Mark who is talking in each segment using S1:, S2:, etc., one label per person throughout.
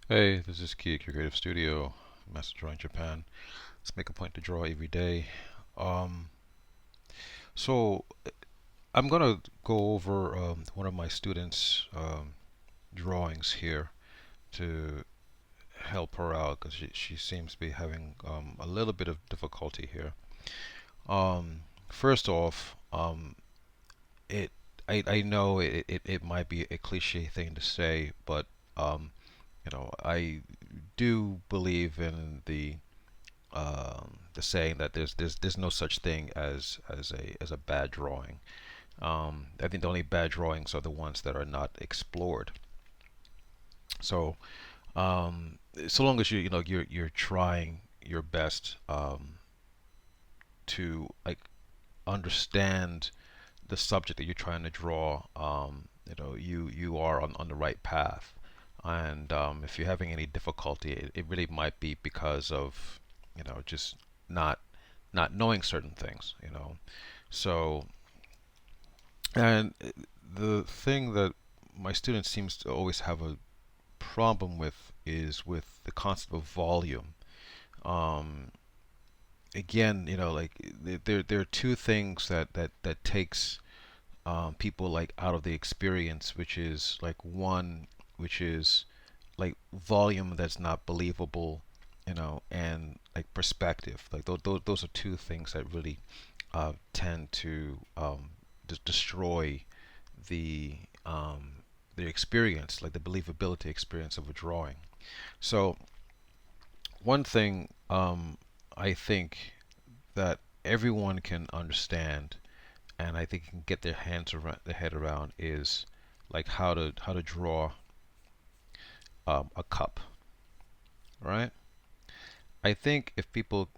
S1: Hey, this is Keek, your creative studio, master drawer in Japan. Let's make a point to draw every day. Um, so I'm gonna go over one of my students' drawings here to help her out because she seems to be having a little bit of difficulty here. First off, it I know it might be a cliche thing to say, but I do believe in the saying that there's no such thing as a bad drawing. I think the only bad drawings are the ones that are not explored. So so long as you're trying your best to like understand the subject that you're trying to draw, you are on the right path. And if you're having any difficulty, it really might be because of just not not knowing certain things. So, and the thing that my student seems to always have a problem with is with the concept of volume. Um, Again, like there are two things that takes people like out of the experience, which is like one, which is like volume that's not believable, and like perspective. Like those are two things that really tend to destroy the the experience, like the believability experience of a drawing. So one thing I think that everyone can understand, and I think can get their head around, is like how to draw a cup, right? I think if people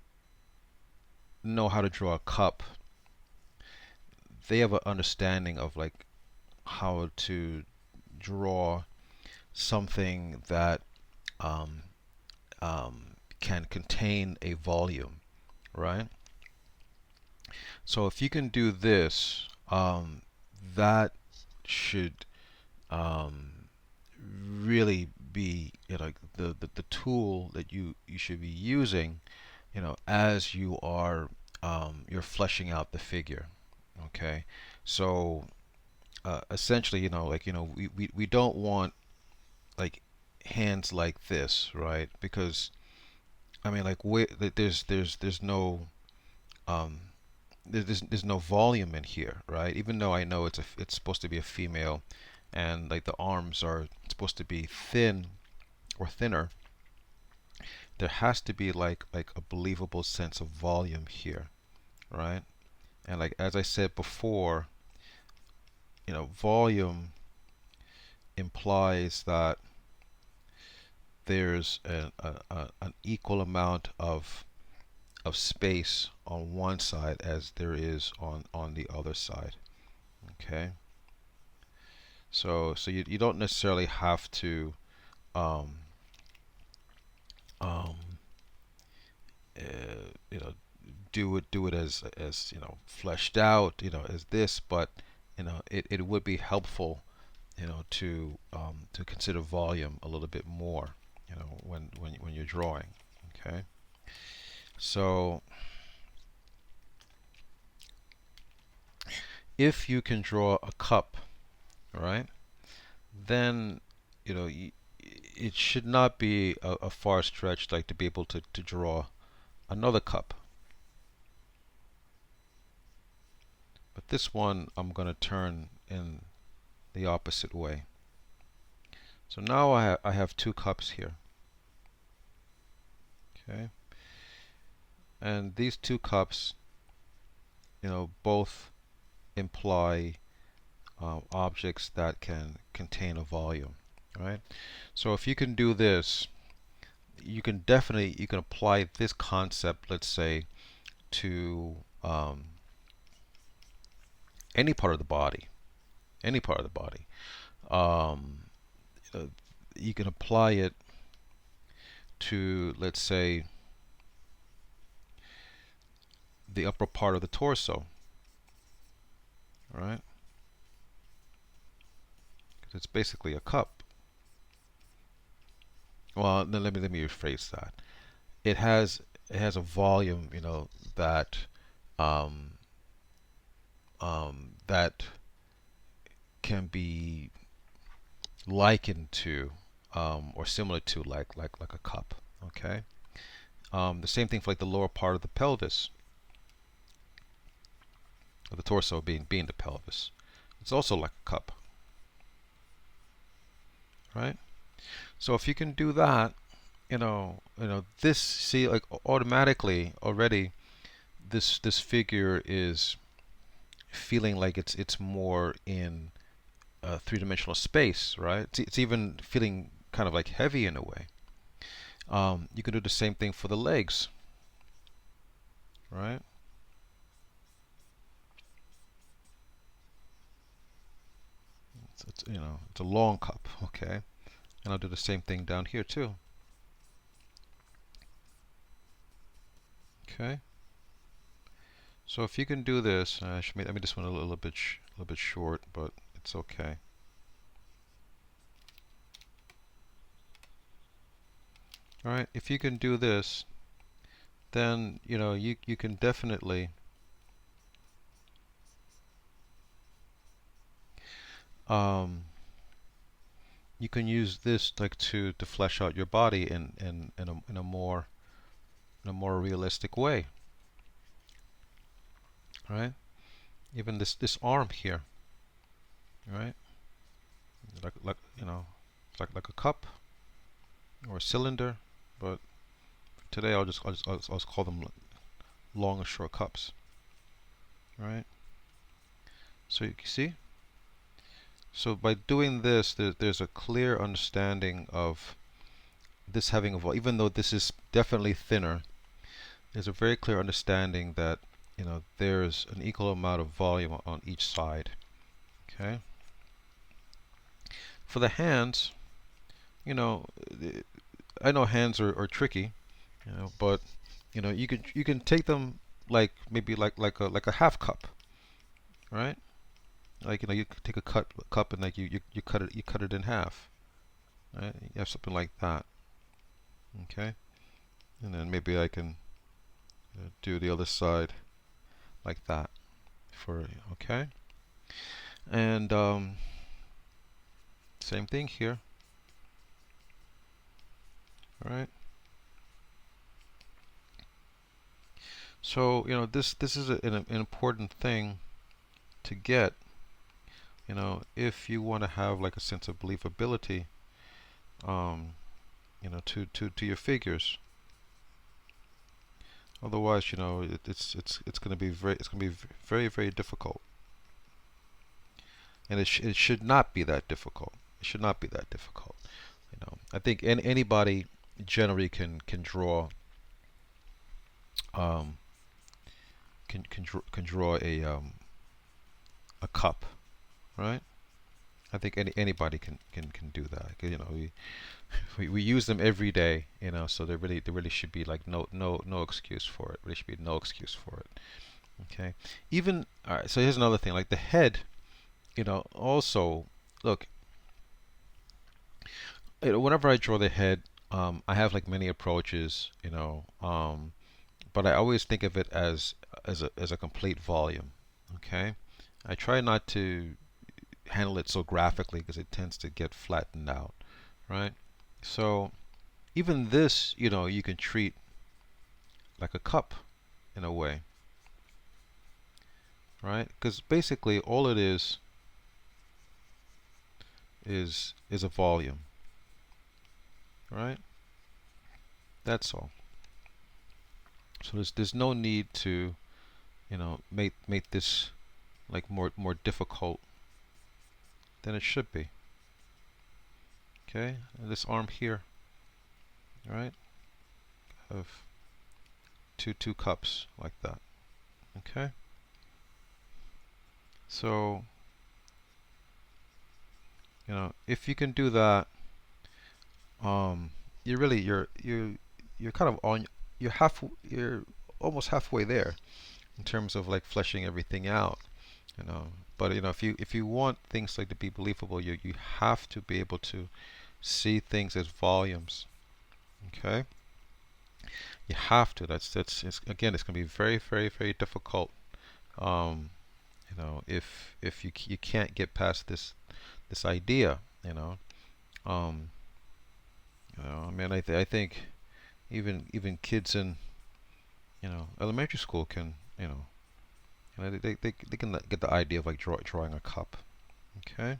S1: know how to draw a cup, they have an understanding of like how to draw something that um, can contain a volume, right? So if you can do this, that should um, really be the tool that you should be using, as you're fleshing out the figure. Okay, so essentially, we don't want like hands like this, right? Because I mean, like, there's no um, there's no volume in here, right? Even though I know it's supposed to be a female, and like the arms are supposed to be thin or thinner, there has to be like a believable sense of volume here, right? And like as I said before, volume implies that there's an equal amount of space on one side as there is on the other side. Okay, so you don't necessarily have to um, um, you know do it as fleshed out as this, but it would be helpful to consider volume a little bit more when you're drawing. Okay, so if you can draw a cup, right, then it should not be a far stretch like to be able to draw another cup. But this one I'm going to turn in the opposite way. So now I have two cups here. Okay, and these two cups, both imply objects that can contain a volume. Right? So if you can do this, you can apply this concept, let's say, to any part of the body. Any part of the body. Um, uh, you can apply it to, let's say, the upper part of the torso. Right? Because it's basically a cup. well, then let me rephrase that. It has it has a volume, that um, that can be likened to or similar to like a cup. Okay. The same thing for like the lower part of the pelvis, or the torso being the pelvis. It's also like a cup, right? So if you can do that, this, see, like automatically already this figure is feeling like it's more in three-dimensional space, right? It's even feeling kind of like heavy in a way. You can do the same thing for the legs, right? It's a long cup, okay? And I'll do the same thing down here too, okay? So if you can do this, I should make this one a little bit short, but it's okay. All right, if you can do this, then you can definitely um, you can use this like to flesh out your body in a more realistic way, right? Even this arm here, right? Like it's like a cup or a cylinder, but today I'll just call them long or short cups, right? So you can see. So by doing this, there's a clear understanding of this having a volume. Even though this is definitely thinner, there's a very clear understanding that there's an equal amount of volume on each side. Okay. For the hands, you know, I know hands are tricky, but you can take them like maybe like a half cup, right? Like you could take a cup and like you cut it in half, right? You have something like that, okay? And then maybe I can do the other side like that for okay. And same thing here, right? So this is an important thing to get. If you want to have like a sense of believability, um, to your figures. Otherwise, it's going to be very very difficult, and it should not be that difficult. It should not be that difficult. I think anybody generally can draw um, can draw a cup, right? I think anybody can do that. 'Cause, we use them every day, so there really should be like no excuse for it. There should be no excuse for it. Okay. Even all right. So here's another thing. Like the head, also look. Whenever I draw the head, I have like many approaches. But I always think of it as a complete volume. Okay. I try not to handle it so graphically because it tends to get flattened out, right? So even this, you can treat like a cup in a way, right? Because basically all it is a volume, right? That's all. So there's no need to make this like more difficult than it should be. Okay, and this arm here, right? Of two cups like that. Okay, so if you can do that, you really you're kind of on you're almost halfway there in terms of like fleshing everything out. you know but if you want things like to be believable, you have to be able to see things as volumes, Okay, you have to. It's, again, it's going to be very, very, very difficult. Um, if you can't get past this idea, um, I mean, I think even kids in elementary school can they can get the idea of like drawing a cup. Okay,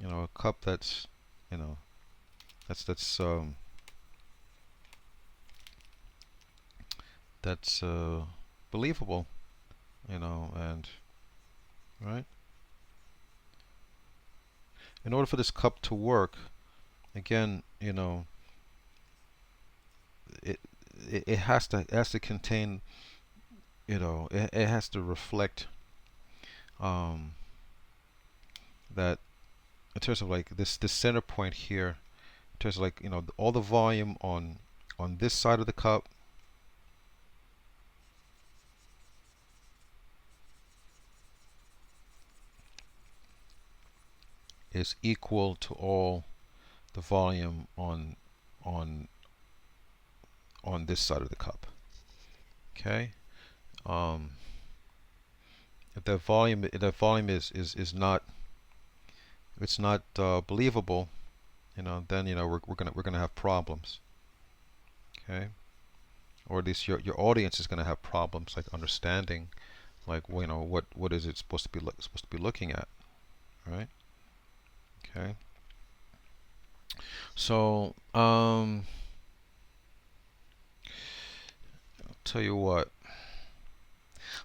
S1: a cup that's you know that's believable. And right, in order for this cup to work, again, it it has to contain, it has to reflect um, that in terms of like this center point here, in terms of like all the volume on this side of the cup is equal to all the volume on on this side of the cup. Okay. Um, if that volume is not it's not believable, then we're gonna have problems. Okay. Or at least your audience is gonna have problems like understanding like what is it supposed to be looking at, right? Okay. So I'll tell you what.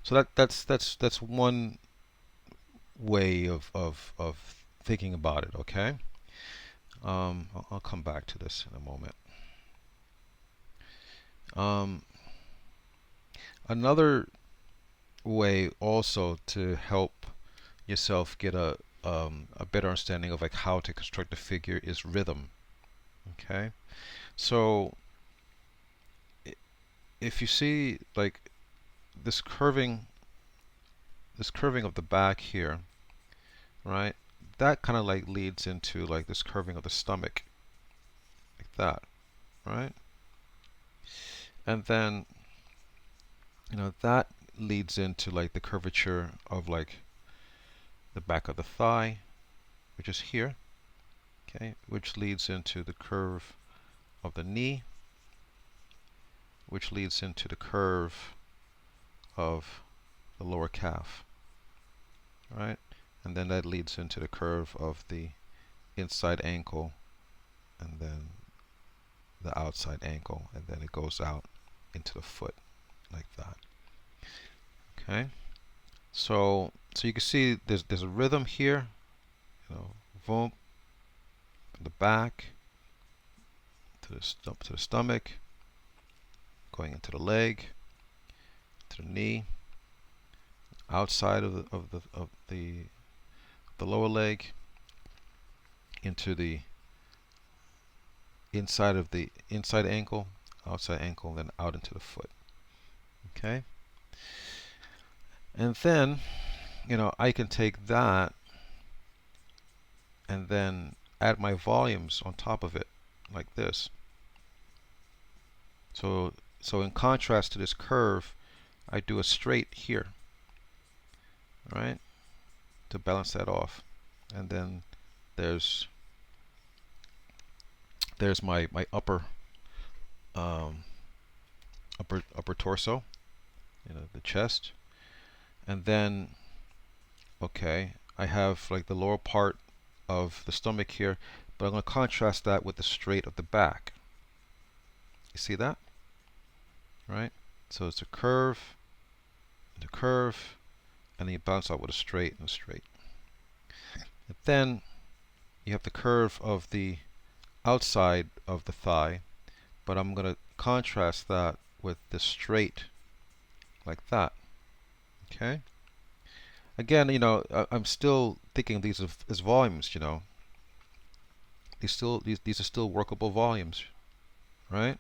S1: So that's one way of thinking about it. Okay. I'll come back to this in a moment. Um, Another way also to help yourself get a better understanding of like how to construct a figure is rhythm. Okay. So if you see like this curving this curving of the back here, right? That kind of like leads into like this curving of the stomach, like that, right? And then that leads into like the curvature of like the back of the thigh, which is here, okay, which leads into the curve of the knee, which leads into the curve of the lower calf, right? And then that leads into the curve of the inside ankle, and then the outside ankle, and then it goes out into the foot like that. Okay, so you can see there's a rhythm here, boom, from the back to the stomach, going into the leg, to the knee, outside of the lower leg, into the inside of the inside ankle, outside ankle, and then out into the foot. Okay, and then I can take that and then add my volumes on top of it like this. So in contrast to this curve, I do a straight here, right, to balance that off. And then there's my um, upper torso, the chest, and then okay, I have like the lower part of the stomach here, but I'm going to contrast that with the straight of the back. You see that? Right? So it's a curve, and a curve, and then you balance out with a straight and a straight. And then you have the curve of the outside of the thigh, but I'm going to contrast that with the straight like that. Okay? Again, I'm still thinking of these as volumes, these are still workable volumes, right?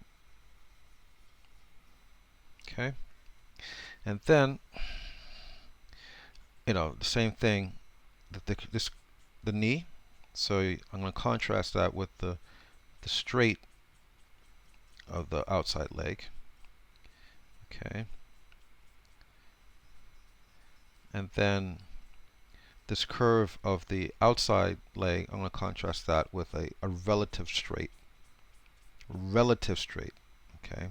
S1: Okay? And then, the same thing, the knee. So I'm going to contrast that with the the straight of the outside leg. Okay. And then this curve of the outside leg, I'm going to contrast that with a relative straight. Relative straight. Okay.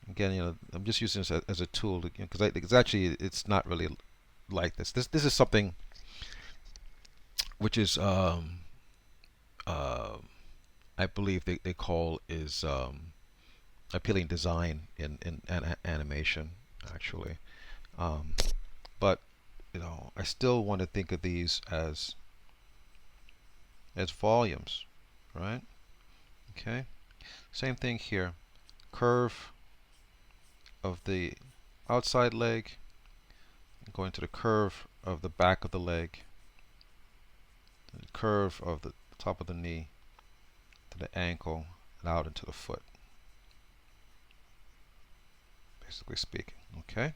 S1: Again, I'm just using this as a tool because actually it's not really like this. This is something which is uh, I believe they call is appealing design in animation actually. Um, but I still want to think of these as volumes, right? Okay. Same thing here. Curve of the outside leg, going to the curve of the back of the leg, the curve of the top of the knee to the ankle and out into the foot, basically speaking. Okay.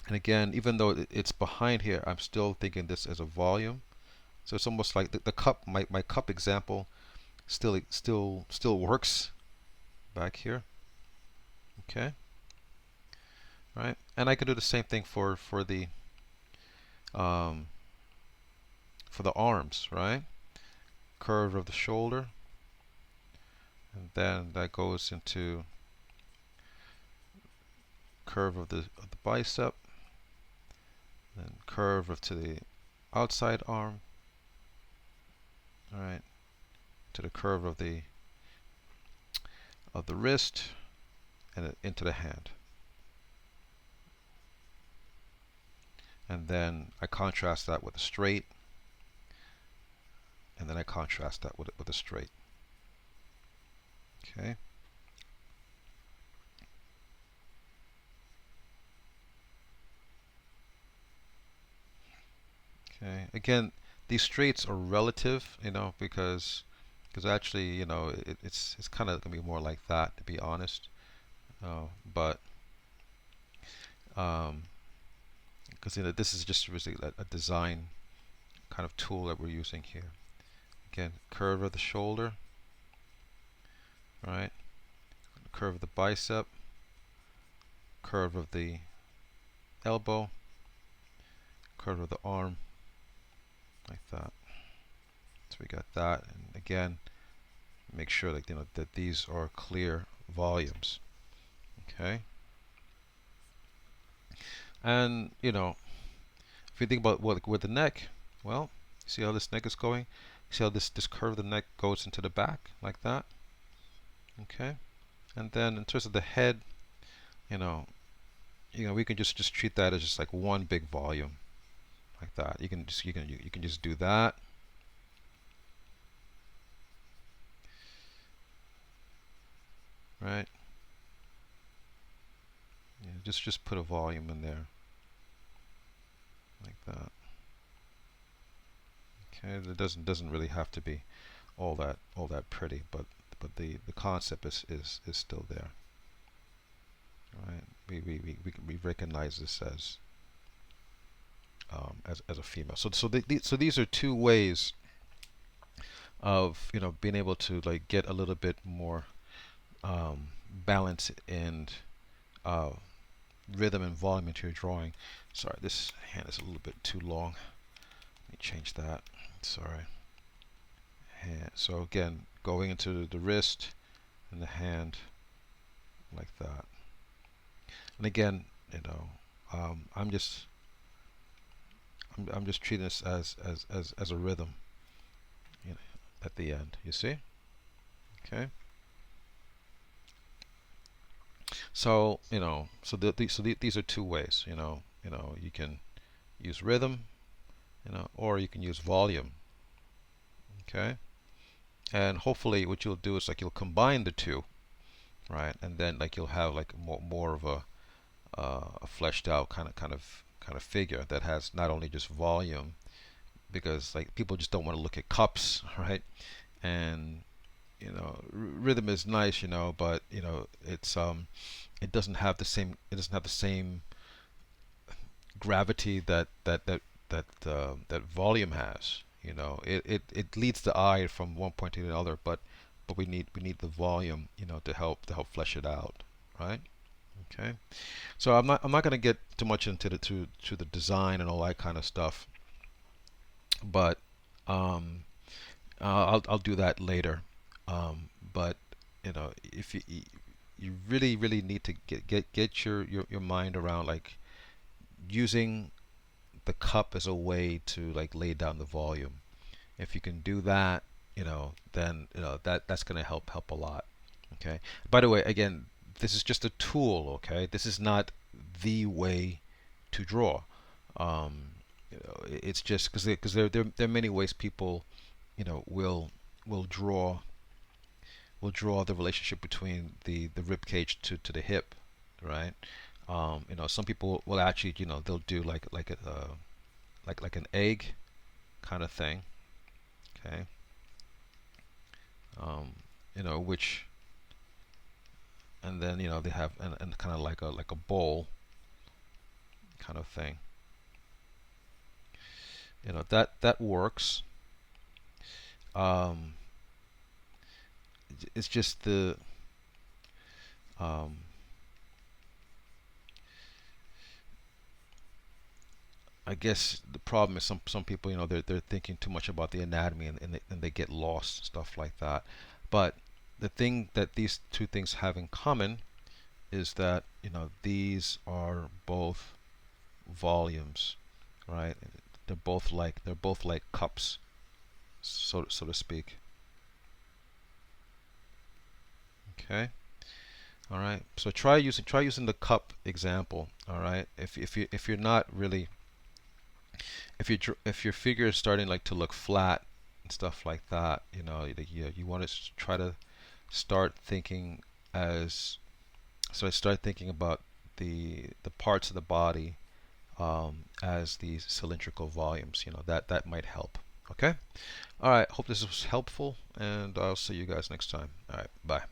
S1: And again, even though it's behind here, I'm still thinking this as a volume. So it's almost like the cup, my cup example still works back here. Okay. Right. And I could do the same thing um, for the arms, right? Curve of the shoulder, and then that goes into curve of the bicep, then curve of to the outside arm, all right, to the curve of the wrist, and into the hand. And then I contrast that with a straight, and then I contrast that with a straight. Okay. Okay. Again, these straights are relative, because actually, it's kind of gonna be more like that, to be honest. But because this is just really a design kind of tool that we're using here. Again, curve of the shoulder, right? Curve of the bicep, curve of the elbow, curve of the arm, like that. So we got that, and again, make sure that that these are clear volumes. Okay. And if you think about with the neck, well, see how this neck is going? See how this curve of the neck goes into the back like that? Okay. And then in terms of the head, you know, we can just treat that as just like one big volume like that. You can just do that. Right? Yeah, just put a volume in there like that. Okay, it doesn't really have to be all that pretty, but the concept is still there. Right? We recognize this as a female. So these are two ways of being able to like get a little bit more balance and uh, rhythm and volume into your drawing. Sorry, this hand is a little bit too long. Let me change that. Sorry. Hand. So again, going into the wrist and the hand like that. And again, I'm just treating this as a rhythm, at the end. You see? Okay. So these are two ways. You can use rhythm, or you can use volume. Okay. And hopefully, what you'll do is like you'll combine the two, right? And then like you'll have like more of a fleshed out kind of figure that has not only just volume, because like people just don't want to look at cups, right? And rhythm is nice, but it doesn't have the same gravity that volume has. It leads the eye from one point to the other, but we need the volume, to help flesh it out, right? Okay. So I'm not going to get too much into the design and all that kind of stuff, but um, I'll do that later. But if you really need to get your mind around like using the cup as a way to like lay down the volume. If you can do that, then that's going to help a lot. Okay. By the way, again, this is just a tool. Okay. This is not the way to draw. Um, it's just because there are many ways people will draw the relationship between the rib cage to the hip, right? Some people will actually they'll do like an egg kind of thing, okay? Um, which and then they have and kind of like a bowl kind of thing. That works. Um, it's just um, I guess the problem is some people they're thinking too much about the anatomy and they get lost, stuff like that. But the thing that these two things have in common is that these are both volumes, right? They're both like cups, so to speak. Okay. All right. So try using the cup example. All right. If you're not really if your figure is starting like to look flat and stuff like that, you want to try to start thinking as so I start thinking about the parts of the body as these cylindrical volumes. That might help. Okay. All right. Hope this was helpful, and I'll see you guys next time. All right. Bye.